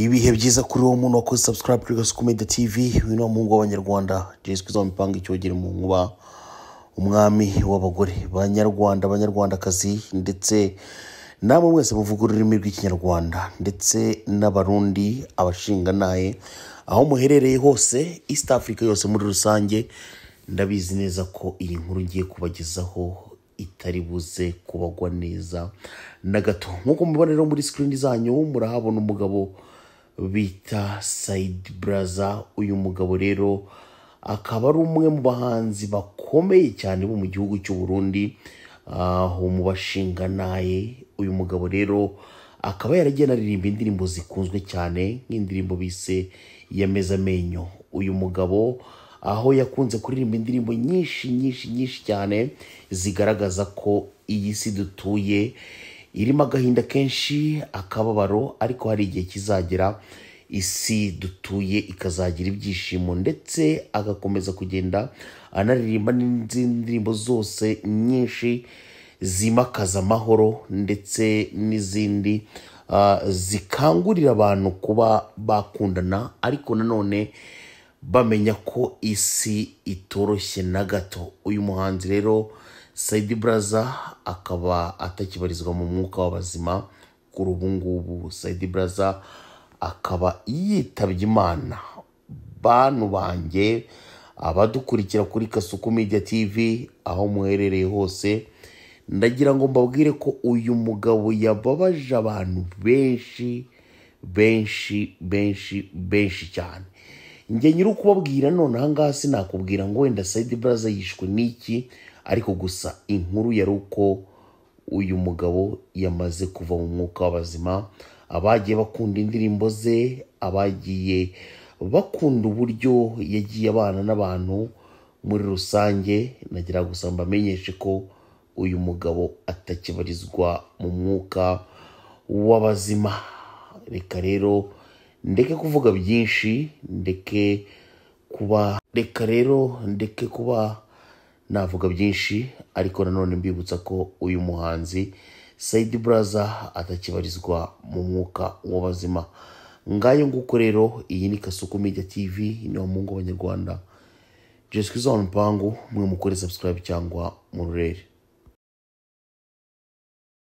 ibihe byiza kuri uwo muntu wakoze subscribe kuri Gasuku Media TV. Uyu ni umuhungu w'abanyarwanda Jeswe zo mipanga icyogere mu nkuba, umwami w'abagore banyarwandakazi ndetse namwe mwese muvuga ururimi rw'ikinyarwanda ndetse n'abarundi abashinga naye aho muherereye hose East Africa yose muri rusange. Ndabizi neza ko iyi nkuru ngiye kubagezaho itari buze kubagwa neza na gato. Nkuko mubibona rero muri screen zanyu murahabona umugabo bita Said Braza. Uyu mugabo rero akaba ari umwe mu bahanzi bakomeye cyane bo mu gihugu cy'u Burundi, aho mu bashinga naye. Uyu mugabo rero akaba yaragiye aririmba indirimbo zikunzwe cyane nk'indirimbo bise Yameza Amenyo. Uyu mugabo aho yakunze kuririmba indirimbo nyinshi cyane zigaragaza ko iyi si dutuye irimo agahinda kenshi, akababaro, ariko hari igihe kizagera isi dutuye ikazagira ibyishimo, ndetse agakomeza kugenda anaririmba n'indirimbo zose nyinshi zimakaza amahoro ndetse n'izindi zikangurira abantu kuba bakundana, ariko nanone bamenya ko isi itoroshye na gato. Uyu muhanzi rero Said Braza akaba atakibarizwa mu mwuka w'abazima kuri ubu ngubu. Said Braza akaba yitabye Imana. Bantu banjye abadukurikira kuri Gasuku Media TV aho muherereye hose, ndagira ngo mbabwire ko uyu mugabo yababaje abantu benshi cyane. Njye nyiri kubabwira none ahangaha sinakubwira ngo wenda Said Braza yishwe n'iki, ariko gusa inkuru yari uko uyu mugabo yamaze kuva mu mwuka w'abazima. Abagiye bakunda indirimbo ze, abagiye bakunda uburyo yagiye abana n'abantu muri rusange, nagira gusa mbamenyeshe ko uyu mugabo atakibarizwa mu mwuka w'abazima. Reka rero ndeke kuvuga byinshi, ndeke kuba navuga byinshi, ariko nanone mbibutsa ko uyu muhanzi Said Braza atakibarizwa mu mwuka w'abazima. Ngayo nguko rero, iyi ni Gasuku Media TV, ni umuhungu w'abanyarwanda Jeswe zo mpangu, mwe mukore subscribe cyangwa murere.